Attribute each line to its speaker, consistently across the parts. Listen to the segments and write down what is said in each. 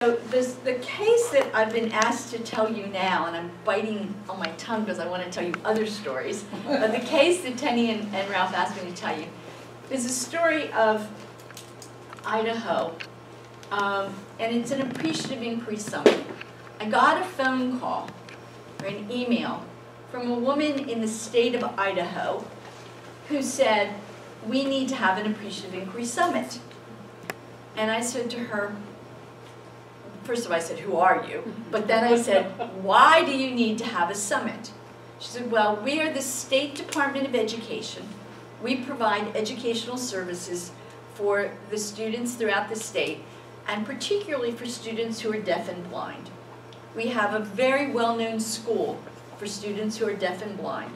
Speaker 1: So the case that I've been asked to tell you now, and I'm biting on my tongue because I want to tell you other stories, but the case that Tenny and Ralph asked me to tell you is a story of Idaho, and it's an Appreciative Inquiry Summit. I got a phone call or an email from a woman in the state of Idaho who said, we need to have an Appreciative Inquiry Summit. And I said to her, first of all I said, who are you? But then I said, why do you need to have a summit? She said, well, we are the State Department of Education. We provide educational services for the students throughout the state, and particularly for students who are deaf and blind. We have a very well-known school for students who are deaf and blind.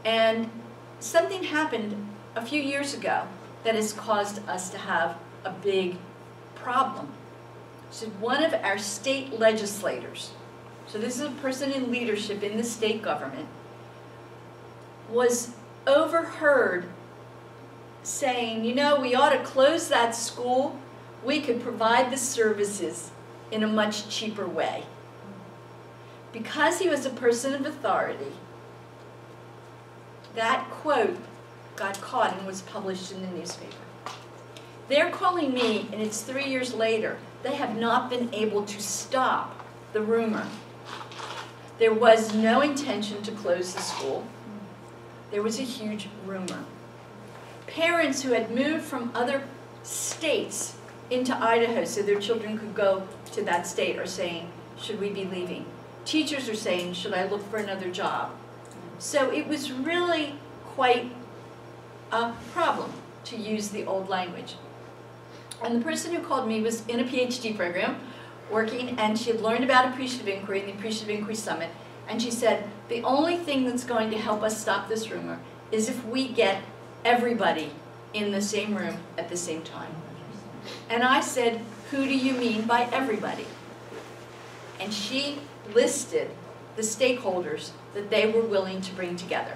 Speaker 1: And something happened a few years ago that has caused us to have a big problem. So one of our state legislators, so this is a person in leadership in the state government, was overheard saying, you know, we ought to close that school. We could provide the services in a much cheaper way. Because he was a person of authority, that quote got caught and was published in the newspaper. They're calling me, and it's 3 years later. They have not been able to stop the rumor. There was no intention to close the school. There was a huge rumor. Parents who had moved from other states into Idaho so their children could go to that state are saying, should we be leaving? Teachers are saying, should I look for another job? So it was really quite a problem, to use the old language. And the person who called me was in a PhD program, working, and she had learned about Appreciative Inquiry and the Appreciative Inquiry Summit, and she said, the only thing that's going to help us stop this rumor is if we get everybody in the same room at the same time. And I said, who do you mean by everybody? And she listed the stakeholders that they were willing to bring together.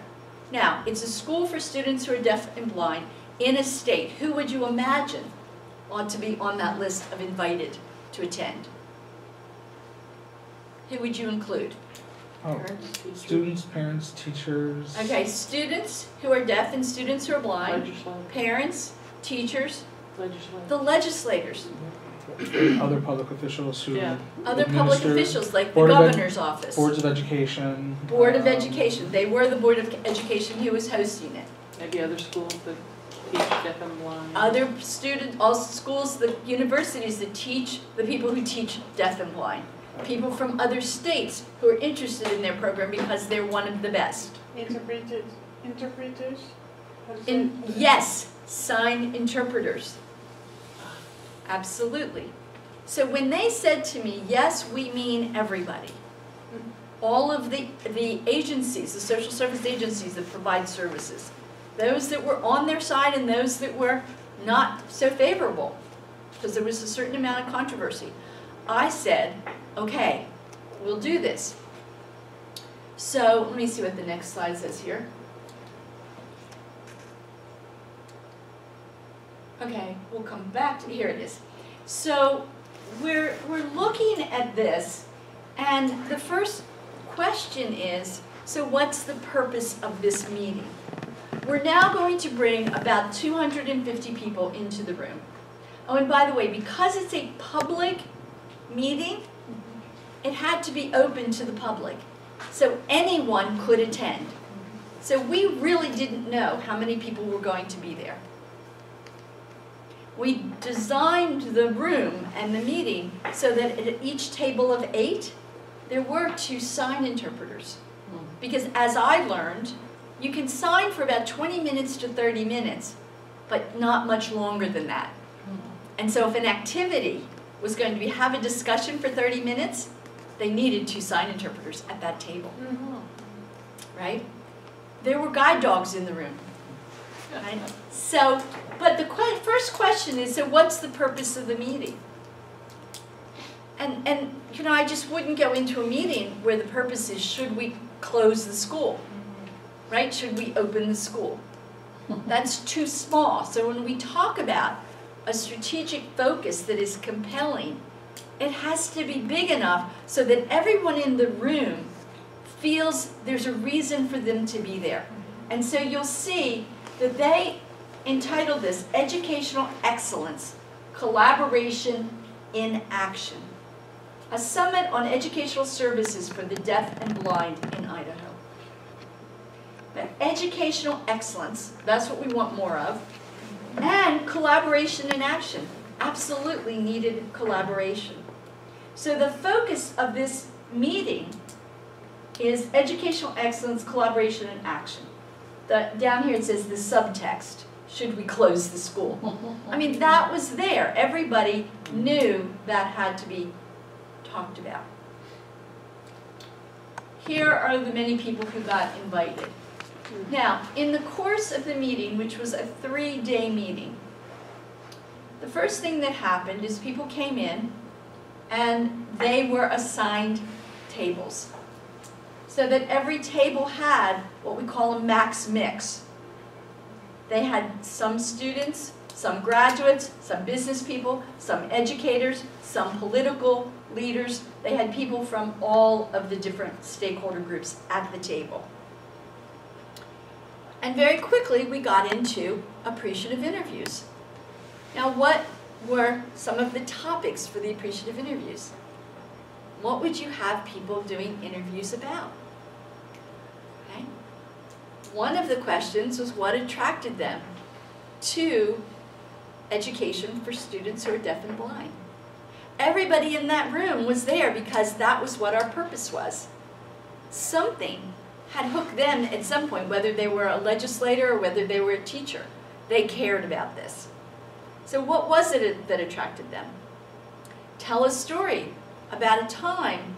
Speaker 1: Now, it's a school for students who are deaf and blind in a state. Who would you imagine ought to be on that list of invited to attend? Who would you include?
Speaker 2: Oh, students, parents, teachers.
Speaker 1: Okay, students who are deaf and students who are blind.
Speaker 3: Legislators.
Speaker 1: Parents, teachers,
Speaker 3: Legislators.
Speaker 1: the legislators.
Speaker 2: Other public officials who
Speaker 1: Other public officials like the
Speaker 2: Board of
Speaker 1: governor's office.
Speaker 2: Boards of education.
Speaker 1: Board of Education. They were the Board of Education who was hosting it.
Speaker 3: Maybe other schools that teach deaf and blind.
Speaker 1: Other all schools, the universities that teach the people who teach deaf and blind. People from other states who are interested in their program because they're one of the best.
Speaker 4: Interpreters?
Speaker 1: Yes, sign interpreters. Absolutely. So when they said to me, yes, we mean everybody, all of the agencies, the social service agencies that provide services, those that were on their side and those that were not so favorable, because there was a certain amount of controversy, I said, okay, we'll do this. So let me see what the next slide says here. Okay, we'll come back to, here it is. So we're looking at this, and the first question is, so what's the purpose of this meeting? We're now going to bring about 250 people into the room. Oh, and by the way, because it's a public meeting, it had to be open to the public. So anyone could attend. So we really didn't know how many people were going to be there. We designed the room and the meeting so that at each table of 8, there were 2 sign interpreters. Because as I learned, you can sign for about 20 minutes to 30 minutes, but not much longer than that. And so if an activity was going to have a discussion for 30 minutes, they needed 2 sign interpreters at that table. Right? There were guide dogs in the room. Right? So, but the first question is, so what's the purpose of the meeting? And you know, I just wouldn't go into a meeting where the purpose is, should we close the school? Right? Should we open the school? That's too small. So when we talk about a strategic focus that is compelling it has to be big enough so that everyone in the room feels there's a reason for them to be there. And so you'll see that they entitled this Educational Excellence, Collaboration in Action, a summit on educational services for the deaf and blind in Idaho. But educational excellence, that's what we want more of, and collaboration in action, absolutely needed collaboration. So the focus of this meeting is educational excellence, collaboration, and action. Down here it says the subtext, should we close the school? I mean, that was there. Everybody knew that had to be talked about. Here are the many people who got invited. Now, in the course of the meeting, which was a 3-day meeting, the first thing that happened is people came in and they were assigned tables. So that every table had what we call a max mix. They had some students, some graduates, some business people, some educators, some political leaders. They had people from all of the different stakeholder groups at the table. And very quickly we got into appreciative interviews. Now, what were some of the topics for the appreciative interviews? What would you have people doing interviews about? Okay. One of the questions was what attracted them to education for students who are deaf and blind. Everybody in that room was there because that was what our purpose was. Something had hooked them at some point, whether they were a legislator or whether they were a teacher. They cared about this. So what was it that attracted them? Tell a story about a time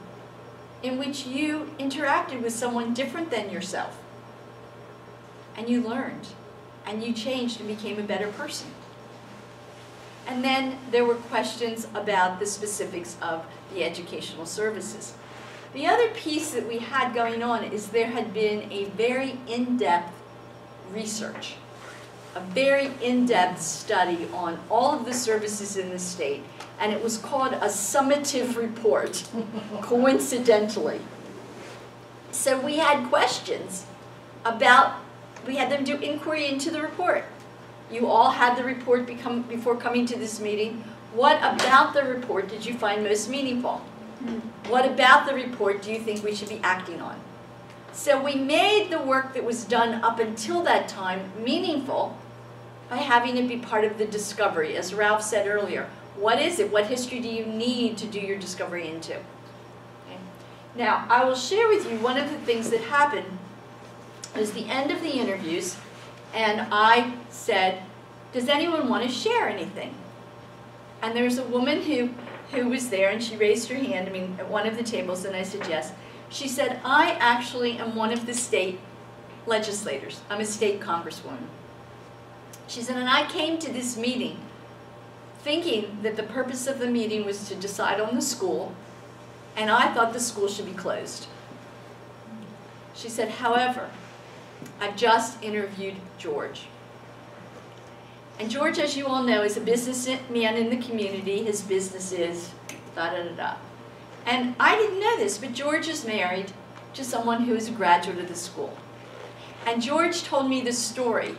Speaker 1: in which you interacted with someone different than yourself. And you learned, and you changed and became a better person. And then there were questions about the specifics of the educational services. The other piece that we had going on is there had been a very in-depth research, a very in-depth study on all of the services in the state, and it was called a summative report, coincidentally. So we had questions about, we had them do inquiry into the report. You all had the report before coming to this meeting. What about the report did you find most meaningful? What about the report do you think we should be acting on? So we made the work that was done up until that time meaningful by having it be part of the discovery. As Ralph said earlier, what is it? What history do you need to do your discovery into? Okay. Now, I will share with you one of the things that happened. It was the end of the interviews, and I said, does anyone want to share anything? And there was a woman who was there, and she raised her hand, at one of the tables, and I said yes. She said, I actually am one of the state legislators. I'm a state congresswoman. She said, and I came to this meeting thinking that the purpose of the meeting was to decide on the school, and I thought the school should be closed. She said, however, I've just interviewed George. And George, as you all know, is a businessman in the community. His business is da-da-da-da. And I didn't know this, but George is married to someone who is a graduate of the school. And George told me the story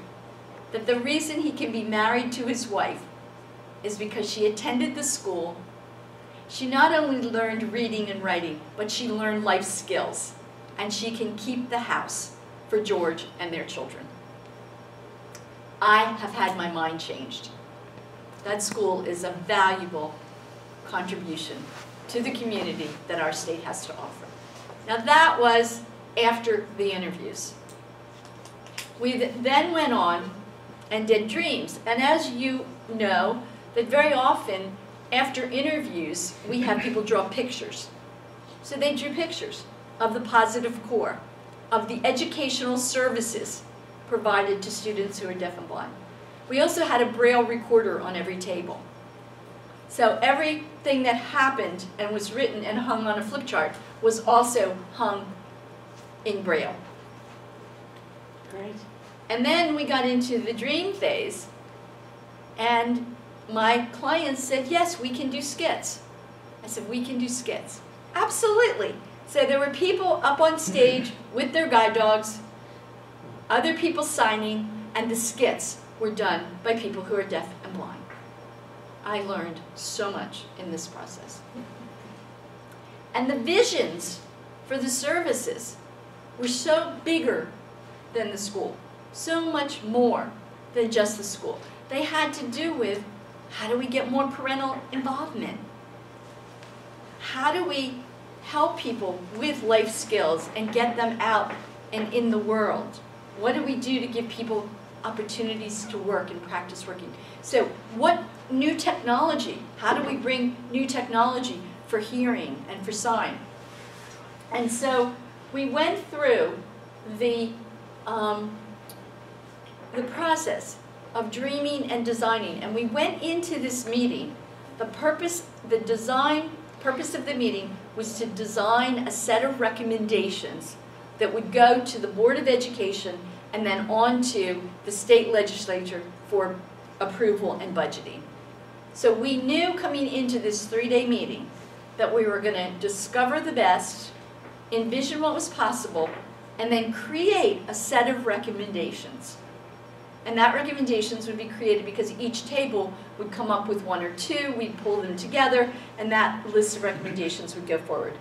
Speaker 1: that the reason he can be married to his wife is because she attended the school. She not only learned reading and writing, but she learned life skills. And she can keep the house for George and their children. I have had my mind changed. That school is a valuable contribution to the community that our state has to offer. Now that was after the interviews. We then went on and did dreams. And as you know, that very often after interviews, we have people draw pictures. So they drew pictures of the positive core, of the educational services provided to students who are deaf and blind. We also had a Braille recorder on every table. So everything that happened and was written and hung on a flip chart was also hung in Braille.
Speaker 3: Great.
Speaker 1: And then we got into the dream phase, and my clients said, yes, we can do skits. I said, we can do skits. Absolutely. So there were people up on stage with their guide dogs, other people signing, and the skits were done by people who are deaf and blind. I learned so much in this process. And the visions for the services were so bigger than the school, so much more than just the school. They had to do with, how do we get more parental involvement? How do we help people with life skills and get them out and in the world? What do we do to give people opportunities to work and practice working? So what new technology, how do we bring new technology for hearing and for sign? And so we went through the of dreaming and designing, and we went into this meeting. The purpose of the meeting was to design a set of recommendations that would go to the Board of Education and then on to the state legislature for approval and budgeting. So we knew coming into this 3-day meeting that we were going to discover the best, envision what was possible, and then create a set of recommendations. And that recommendations would be created because each table would come up with 1 or 2, we'd pull them together, and that list of recommendations would go forward.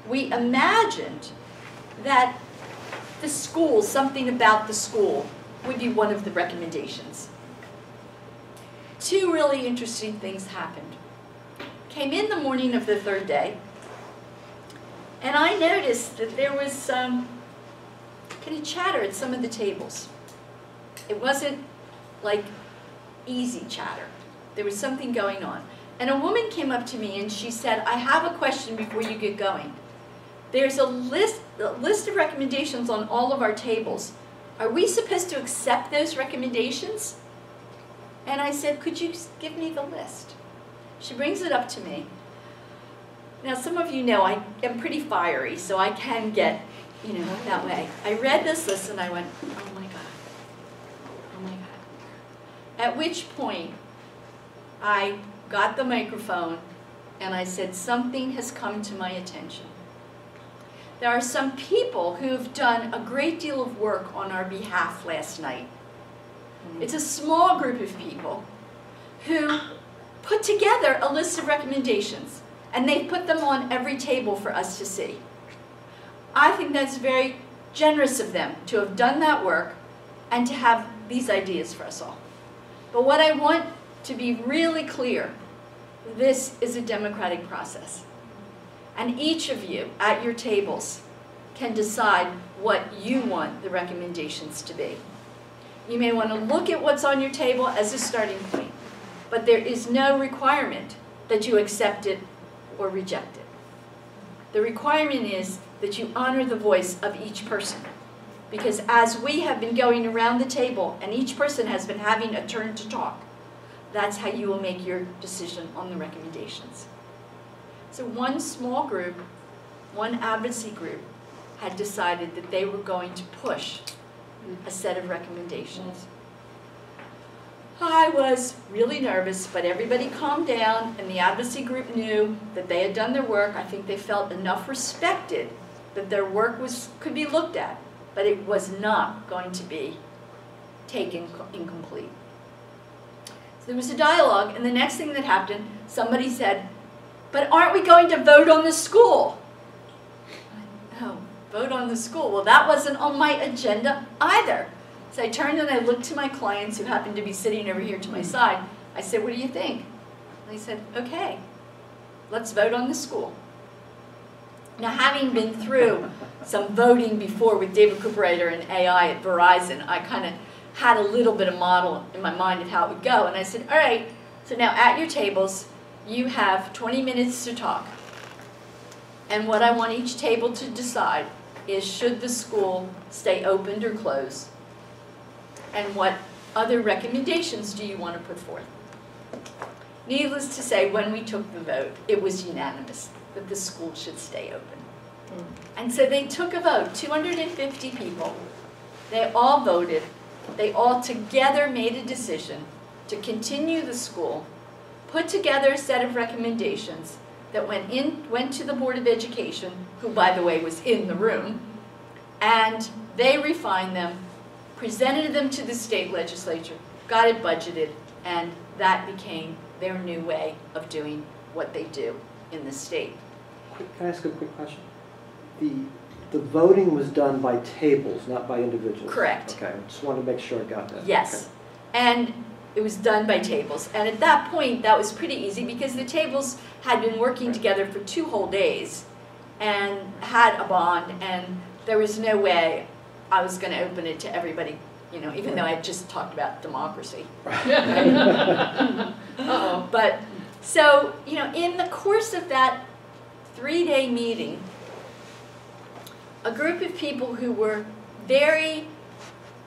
Speaker 1: We imagined that the school, something about the school, would be one of the recommendations. 2 really interesting things happened. Came in the morning of the 3rd day, and I noticed that there was some kind of chatter at some of the tables. It wasn't like easy chatter. There was something going on. And a woman came up to me and she said, I have a question before you get going. There's a list of recommendations on all of our tables. Are we supposed to accept those recommendations? And I said, could you give me the list? She brings it up to me. Now, some of you know I am pretty fiery, so I can get, that way. I read this list and I went, oh my God. Oh my God. At which point, I got the microphone and I said, something has come to my attention. There are some people who have done a great deal of work on our behalf last night. It's a small group of people who put together a list of recommendations, and they put them on every table for us to see. I think that's very generous of them to have done that work and to have these ideas for us all. But what I want to be really clear, this is a democratic process. And each of you at your tables can decide what you want the recommendations to be. You may want to look at what's on your table as a starting point, but there is no requirement that you accept it or reject it. The requirement is that you honor the voice of each person, because as we have been going around the table and each person has been having a turn to talk, that's how you will make your decision on the recommendations. So one small group, one advocacy group, had decided that they were going to push a set of recommendations. I was really nervous, but everybody calmed down, and the advocacy group knew that they had done their work. I think they felt enough respected that their work could be looked at, but it was not going to be taken incomplete. So there was a dialogue, and the next thing that happened, somebody said, but aren't we going to vote on the school? Oh, vote on the school. Well, that wasn't on my agenda either. So I turned and I looked to my clients who happened to be sitting over here to my side. I said, what do you think? And they said, okay, let's vote on the school. Now, having been through some voting before with David Cooperrider and AI at Verizon, I kind of had a little bit of model in my mind of how it would go. And I said, all right, so now at your tables, you have 20 minutes to talk. And what I want each table to decide is, should the school stay opened or closed? And what other recommendations do you want to put forth? Needless to say, when we took the vote, it was unanimous that the school should stay open. And so they took a vote, 250 people. They all voted. They all together made a decision to continue the school, put together a set of recommendations, that went to the Board of Education, who, by the way, was in the room, and they refined them, presented them to the state legislature, got it budgeted, and that became their new way of doing what they do in the state.
Speaker 4: Can I ask a quick question? The voting was done by tables, not by individuals?
Speaker 1: Correct.
Speaker 4: Okay, I just wanted to make sure I got that.
Speaker 1: Yes. And it was done by tables. And at that point, that was pretty easy because the tables had been working together for 2 whole days and had a bond, and there was no way I was going to open it to everybody, you know, even though I had just talked about democracy. Uh-oh. But, so, you know, in the course of that 3-day meeting, a group of people who were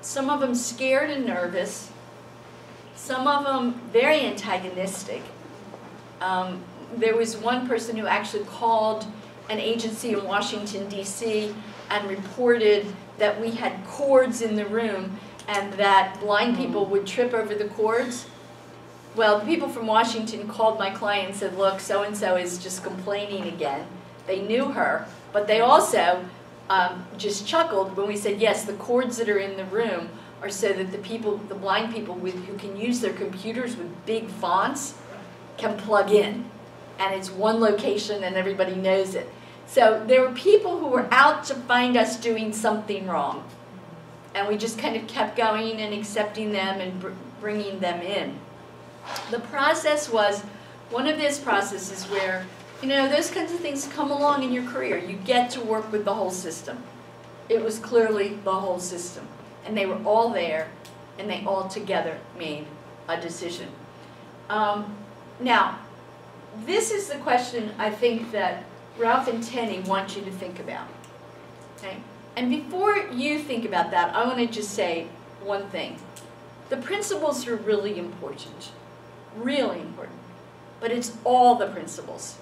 Speaker 1: some of them scared and nervous, some of them very antagonistic. There was one person who actually called an agency in Washington, D.C. and reported that we had cords in the room and that blind people would trip over the cords. Well, the people from Washington called my client and said, look, so-and-so is just complaining again. They knew her, but they also just chuckled when we said, yes, the cords that are in the room are so that the blind people who can use their computers with big fonts can plug in. And it's one location and everybody knows it. So there were people who were out to find us doing something wrong. And we just kind of kept going and accepting them and bringing them in. The process was one of those processes where, you know, those kinds of things come along in your career. You get to work with the whole system. It was clearly the whole system. And they were all there, and they all together made a decision. Now, this is the question I think that Ralph and Tenny want you to think about. Okay? And before you think about that, I want to just say one thing. The principles are really important. Really important. But it's all the principles.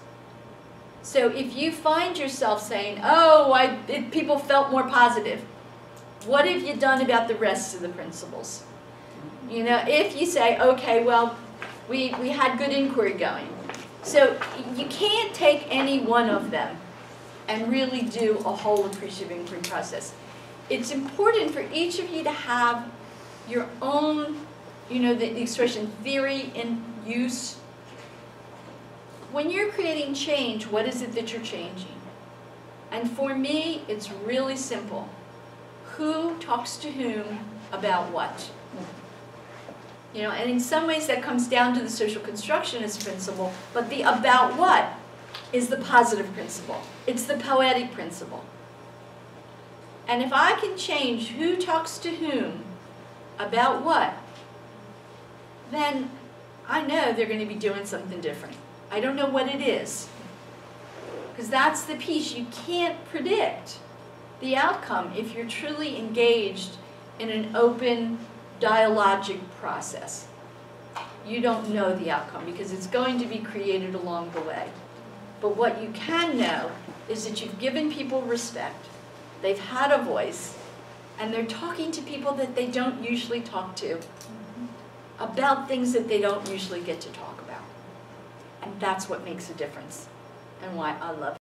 Speaker 1: So if you find yourself saying, oh, people felt more positive, what have you done about the rest of the principles? You know, if you say, okay, well, we had good inquiry going. So you can't take any one of them and really do a whole appreciative inquiry process. It's important for each of you to have your own, you know, the expression theory in use. When you're creating change, what is it that you're changing? And for me, it's really simple. Who talks to whom about what? You know, and in some ways that comes down to the social constructionist principle, but the about what is the positive principle. It's the poetic principle. And if I can change who talks to whom about what, then I know they're going to be doing something different. I don't know what it is. Because that's the piece. You can't predict the outcome if you're truly engaged in an open dialogic process. You don't know the outcome because it's going to be created along the way. But what you can know is that you've given people respect, they've had a voice, and they're talking to people that they don't usually talk to about things that they don't usually get to talk about. And that's what makes a difference and why I love it.